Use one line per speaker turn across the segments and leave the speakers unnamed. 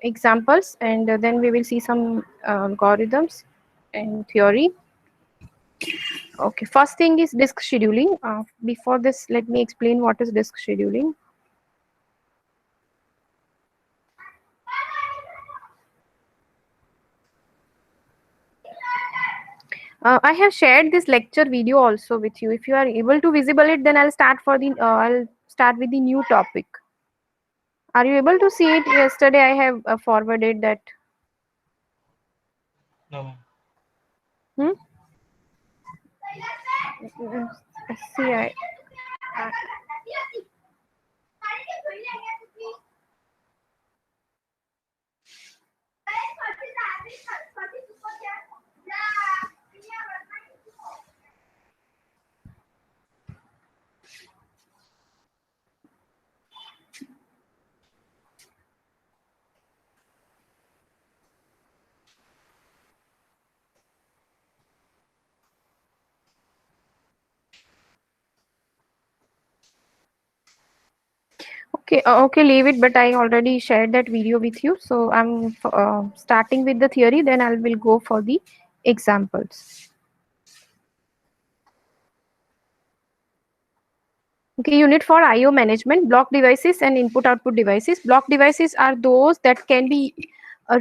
examples, and then we will see some algorithms and theory. Okay, first thing is disk scheduling. Before this, let me explain what is disk scheduling. I have shared this lecture video also with you. If you are able to visible it, then I'll start with the new topic. Are you able to see it? Yesterday I have forwarded that.
No, ma'am.
Hmm? See, okay, okay, leave it. But I already shared that video with you, so I'm starting with the theory. Then I will go for the examples. Okay, unit for I/O management, block devices and input-output devices. Block devices are those that can be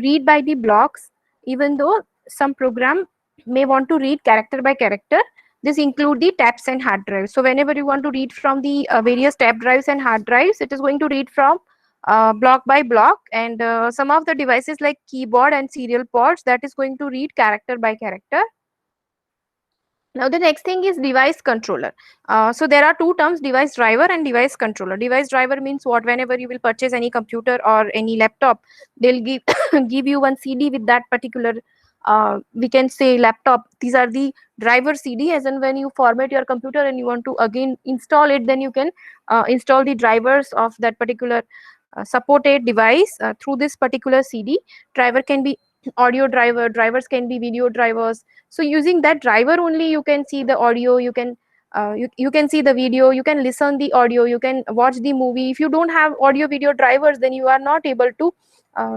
read by the blocks, even though some program may want to read character by character. This include the taps and hard drives. So whenever you want to read from the various tap drives and hard drives, it is going to read from block by block, and some of the devices like keyboard and serial ports, that is going to read character by character. Now the next thing is device controller. So there are two terms, device driver and device controller. Device driver means what? Whenever you will purchase any computer or any laptop, they'll give give you one CD with that particular we can say laptop. These are the driver CD, as in when you format your computer and you want to again install it, then you can install the drivers of that particular supported device through this particular CD. Driver can be audio driver, drivers can be video drivers. So using that driver only, you can see the audio, you can you can see the video, you can listen the audio, you can watch the movie. If you don't have audio video drivers, then you are not able to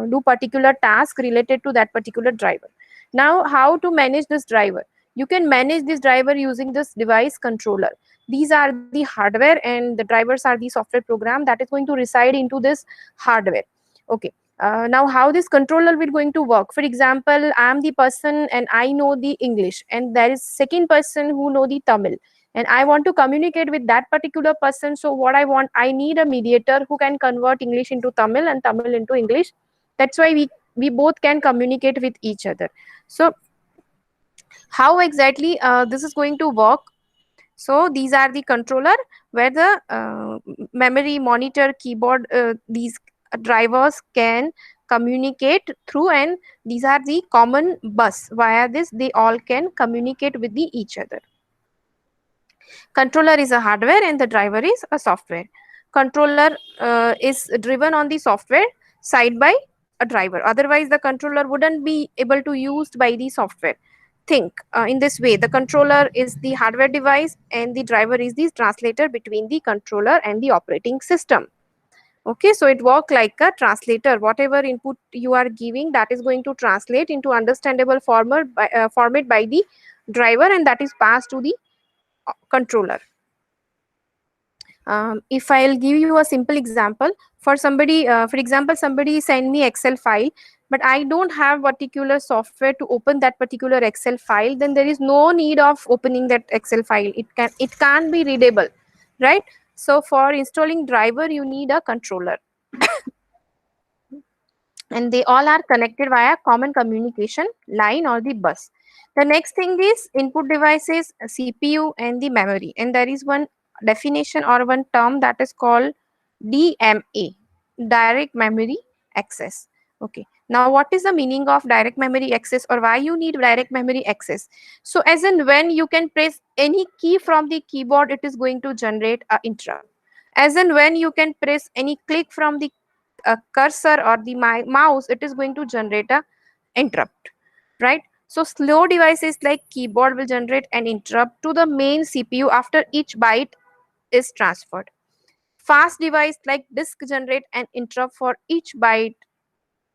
do particular task related to that particular driver. Now how to manage this driver? You can manage this driver using this device controller. These are the hardware, and the drivers are the software program that is going to reside into this hardware. Okay, now how this controller will going to work? For example, I am the person and I know the English, and there is second person who know the Tamil, and I want to communicate with that particular person. So what I want, I need a mediator who can convert English into Tamil and Tamil into English. That's why we both can communicate with each other. So how exactly this is going to work? So these are the controller where the memory, monitor, keyboard, these drivers can communicate through, and these are the common bus. Via this, they all can communicate with the each other. Controller is a hardware and the driver is a software. Controller is driven on the software side by a driver. Otherwise, the controller wouldn't be able to used by the software. Think in this way: the controller is the hardware device, and the driver is the translator between the controller and the operating system. Okay, so it works like a translator. Whatever input you are giving, that is going to translate into understandable format by the driver, and that is passed to the controller. If I'll give you a simple example, for somebody, for example, somebody send me Excel file, but I don't have particular software to open that particular Excel file, then there is no need of opening that Excel file. It can't be readable, right? So for installing driver, you need a controller, and they all are connected via common communication line or the bus. The next thing is input devices, CPU and the memory, and there is one definition or one term that is called DMA, direct memory access. Okay, now what is the meaning of direct memory access, or why you need direct memory access? So as in when you can press any key from the keyboard, it is going to generate a interrupt. As in when you can press any click from the cursor or the mouse, it is going to generate a interrupt, right? So slow devices like keyboard will generate an interrupt to the main CPU after each byte is transferred. Fast device like disk generate an interrupt for each byte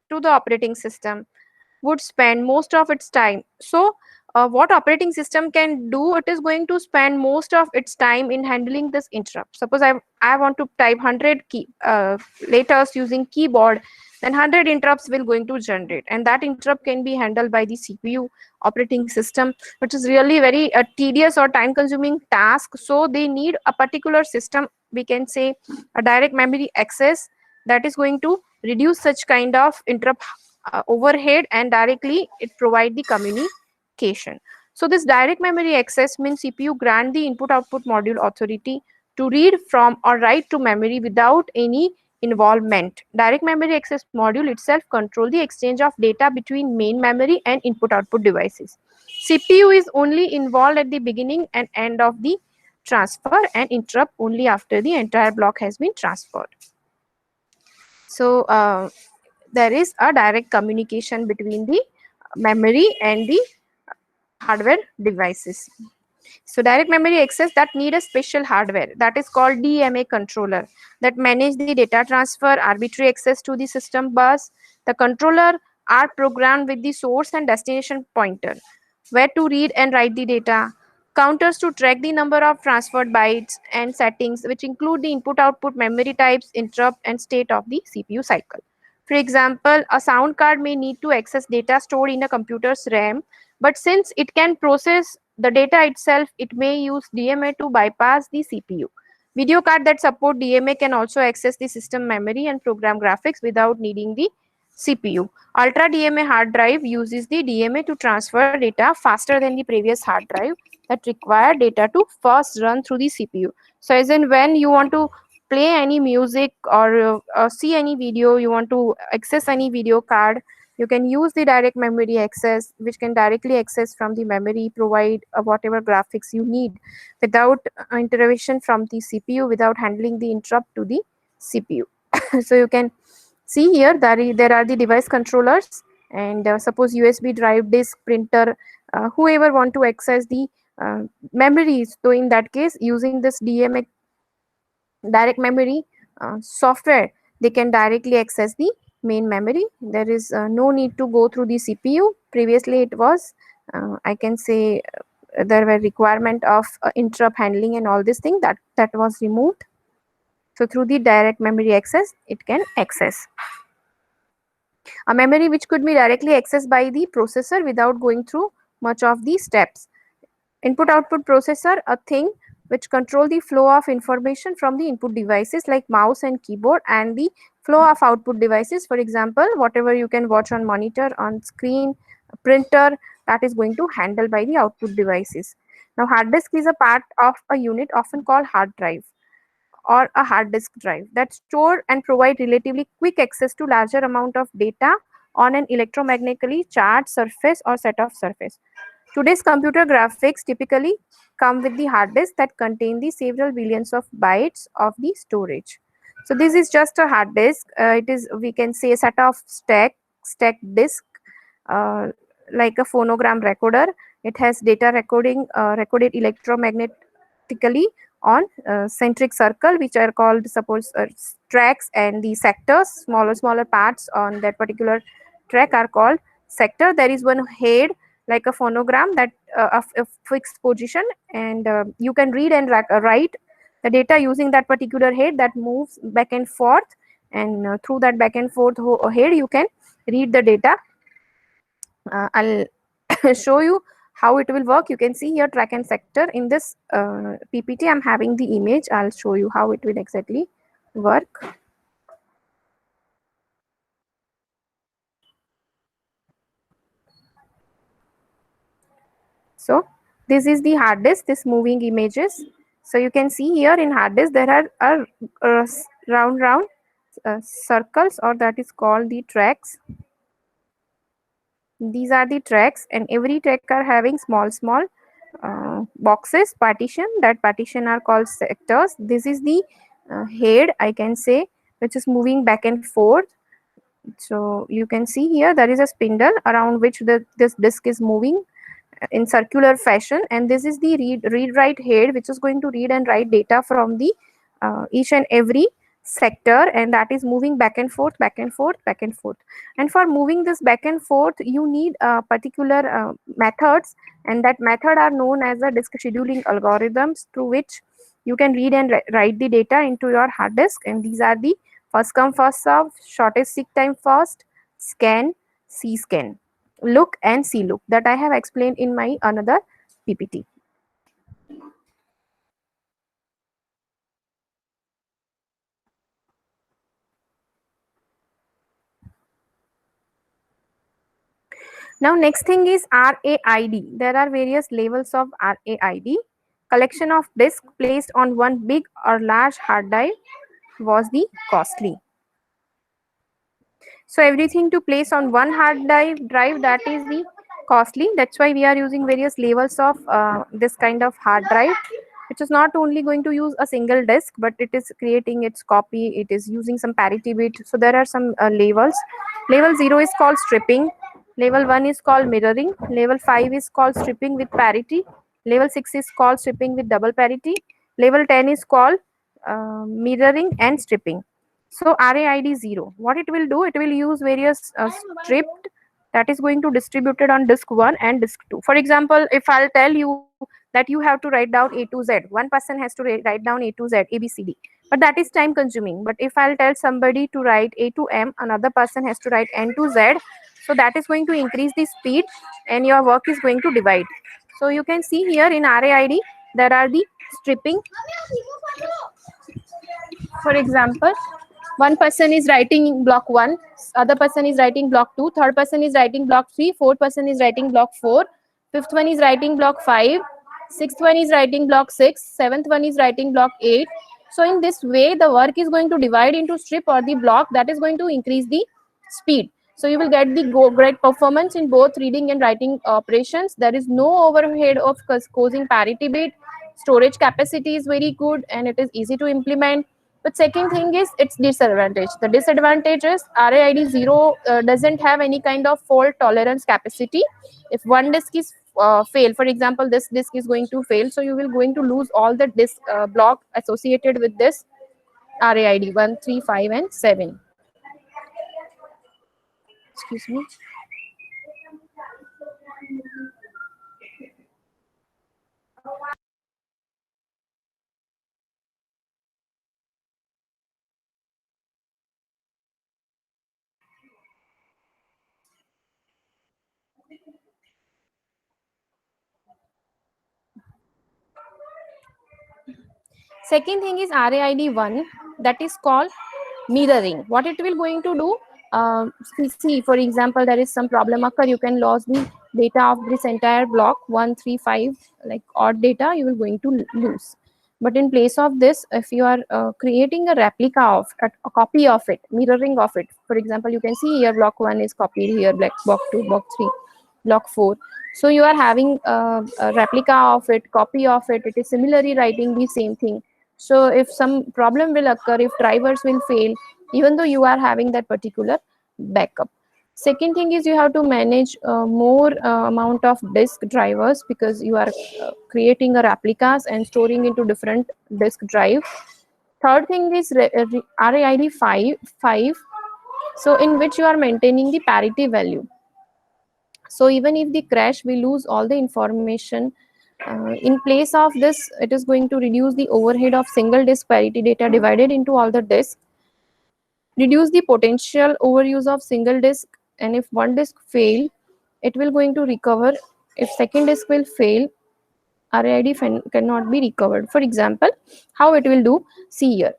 to the operating system would spend most of its time. So what operating system can do, it is going to spend most of its time in handling this interrupt. Suppose I want to type 100 letters using keyboard, then 100 interrupts will going to generate, and that interrupt can be handled by the CPU operating system, which is really very tedious or time consuming task. So they need a particular system, we can say a direct memory access, that is going to reduce such kind of interrupt overhead, and directly it provide the communication. So this direct memory access means CPU grant the input output module authority to read from or write to memory without any involvement. Direct memory access module itself control the exchange of data between main memory and input output devices. CPU is only involved at the beginning and end of the transfer, and interrupt only after the entire block has been transferred. So there is a direct communication between the memory and the hardware devices. So direct memory access that need a special hardware, that is called DMA controller, that manage the data transfer, arbitrary access to the system bus. The controller are programmed with the source and destination pointer, where to read and write the data, counters to track the number of transferred bytes, and settings which include the input output memory types, interrupt, and state of the CPU cycle. For example, a sound card may need to access data stored in a computer's RAM, but since it can process the data itself, it may use DMA to bypass the CPU. Video card that support DMA can also access the system memory and program graphics without needing the CPU. Ultra DMA hard drive uses the DMA to transfer data faster than the previous hard drive that require data to first run through the CPU. So as in when you want to play any music or see any video, you want to access any video card, you can use the direct memory access, which can directly access from the memory, provide whatever graphics you need without intervention from the CPU, without handling the interrupt to the CPU. So you can see here that there are the device controllers, and suppose USB drive, disk, printer, whoever want to access the memories. So in that case, using this DMA direct memory software, they can directly access the main memory. There is no need to go through the CPU. Previously it was, I can say, there were requirement of interrupt handling and all this thing, that was removed. So through the direct memory access, it can access a memory which could be directly accessed by the processor without going through much of the steps. Input output processor, a thing which control the flow of information from the input devices like mouse and keyboard, and the flow of output devices. For example, whatever you can watch on monitor, on screen, printer, that is going to handle by the output devices. Now hard disk is a part of a unit often called hard drive or a hard disk drive that store and provide relatively quick access to larger amount of data on an electromagnetically charged surface or set of surface. Today's computer graphics typically come with the hard disk that contain the several billions of bytes of the storage. So this is just a hard disk. It is, we can say, a set of stacked disk, uh, like a phonogram recorder. It has data recorded electromagnetically on centric circle, which are called, suppose, tracks, and the sectors, smaller parts on that particular track are called sector. There is one head like a phonogram that of a fixed position, and you can read and write the data using that particular head that moves back and forth, and through that back and forth head you can read the data. I'll show you how it will work. You can see here track and sector. In this PPT, I'm having the image. I'll show you how it will exactly work. So this is the hard disk, this moving images. So you can see here in hard disk there are round circles, or that is called the tracks. These are the tracks, and every track are having small boxes, partition. That partition are called sectors. This is the head, I can say, which is moving back and forth. So you can see here there is a spindle around which this disk is moving in circular fashion, and this is the read write head, which is going to read and write data from the each and every sector, and that is moving back and forth, back and forth, back and forth. And for moving this back and forth, you need particular methods, and that method are known as the disk scheduling algorithms, through which you can read and write the data into your hard disk. And these are the first come first serve, shortest seek time first, scan, c-scan, look and see look, that I have explained in my another PPT. Now next thing is RAID. There are various levels of RAID. Collection of disk placed on one big or large hard drive was the costly. So everything to place on one hard drive, that is the costly. That's why we are using various levels of this kind of hard drive, which is not only going to use a single disk, but it is creating its copy. It is using some parity bit. So there are some levels. Level 0 is called stripping. Level 1 is called mirroring. Level 5 is called stripping with parity. Level 6 is called stripping with double parity. Level 10 is called mirroring and stripping. So RAID 0, what it will do, it will use various stripped, that is going to distributed on disk 1 and disk 2. For example, if I'll tell you that you have to write down A to Z, one person has to write down A to Z, ABCD, but that is time consuming. But if I'll tell somebody to write A to M, another person has to write N to Z, so that is going to increase the speed and your work is going to divide. So you can see here in RAID there are the stripping. For example, one person is writing block 1, other person is writing block 2, third person is writing block 3, fourth person is writing block 4, fifth one is writing block 5, sixth one is writing block 6, seventh one is writing block 8. So in this way the work is going to divide into strip or the block, that is going to increase the speed. So you will get the great performance in both reading and writing operations. There is no overhead of causing parity bit. Storage capacity is very good and it is easy to implement. But second thing is its disadvantage. The disadvantage is RAID 0 doesn't have any kind of fault tolerance capacity. If one disk is fail, for example, this disk is going to fail, so you will going to lose all the disk block associated with this RAID 1, 3, 5, and 7. Excuse me. Second thing is RAID 1, that is called mirroring. What it will going to do, see, for example, there is some problem occur, you can lose the data of this entire block 1, 3, 5, like odd data you will going to lose. But in place of this, if you are creating a replica of a copy of it, mirroring of it, for example, you can see here block 1 is copied here, block 2, block 3, block 4. So you are having a replica of it, copy of it, it is similarly writing the same thing. So if some problem will occur, if drivers will fail, even though you are having that particular backup. Second thing is you have to manage more amount of disk drivers, because you are creating a replicas and storing into different disk drive. Third thing is RAID 5, so in which you are maintaining the parity value. So even if the crash, we lose all the information. In place of this, it is going to reduce the overhead of single disk parity data divided into all the disks, reduce the potential overuse of single disk, and if one disk fail, it will going to recover. If second disk will fail, RAID cannot be recovered. For example, how it will do, see here.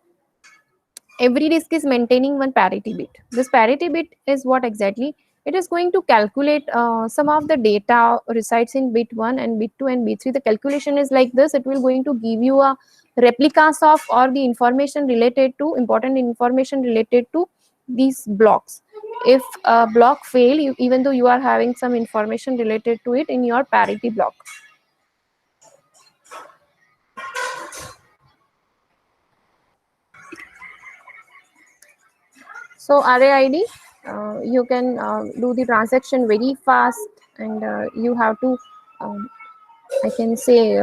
Every disk is maintaining one parity bit. This parity bit is what exactly? It is going to calculate some of the data resides in bit 1 and bit 2 and bit 3. The calculation is like this. It will going to give you a replicas of or the information related to, important information related to these blocks. If a block fail, even though you are having some information related to it in your parity block. So RAID, you can do the transaction very fast, and you have to, I can say,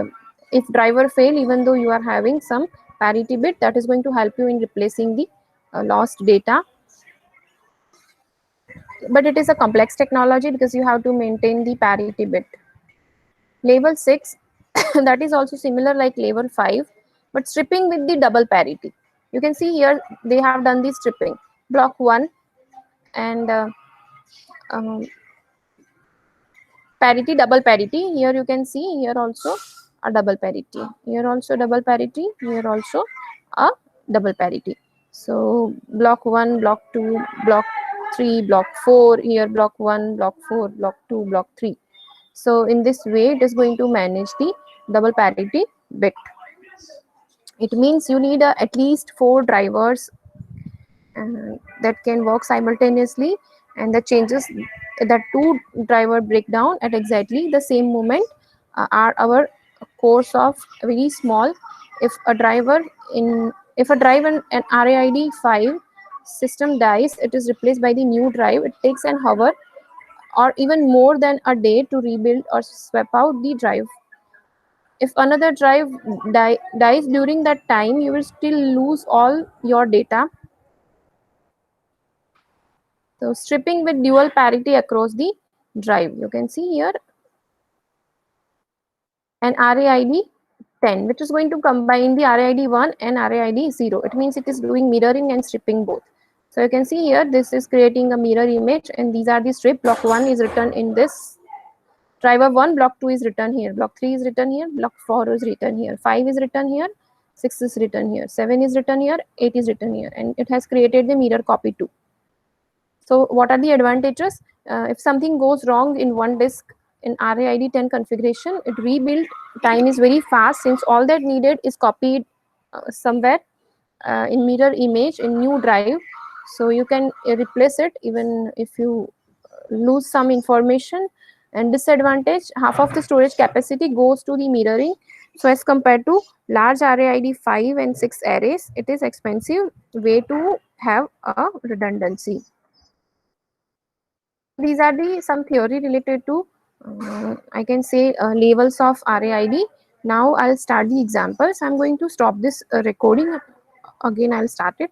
if driver fail, even though you are having some parity bit, that is going to help you in replacing the lost data, but it is a complex technology because you have to maintain the parity bit. Level 6 that is also similar like level 5, but stripping with the double parity. You can see here they have done the stripping. Block 1 and um, parity, double parity. Here you can see here also a double parity, here also double parity, here also a double parity. So block 1, block 2, block 3, block 4, here block 1, block 4, block 2, block 3. So in this way it is going to manage the double parity bit. It means you need at least 4 drivers that can work simultaneously, and the changes that two driver breakdown at exactly the same moment are our course of very small. If a driver in if a drive in an RAID 5 system dies, it is replaced by the new drive. It takes an hour or even more than a day to rebuild or swap out the drive. If another drive dies during that time, you will still lose all your data. So stripping with dual parity across the drive. You can see here an RAID 10, which is going to combine the RAID 1 and RAID 0. It means it is doing mirroring and stripping both. So you can see here this is creating a mirror image, and these are the strip. Block 1 is written in this driver 1, block 2 is written here, block 3 is written here, block 4 is written here, 5 is written here, 6 is written here, 7 is written here, 8 is written here, and it has created the mirror copy too. So what are the advantages? If something goes wrong in one disk in RAID 10 configuration, it rebuild time is very fast, since all that needed is copied somewhere in mirror image in new drive. So you can replace it even if you lose some information. And disadvantage, half of the storage capacity goes to the mirroring. So as compared to large RAID 5 and 6 arrays, it is expensive way to have a redundancy. These are the some theory related to I can say levels of RAID. Now I'll start the examples. I'm going to stop this recording. Again, I'll start it.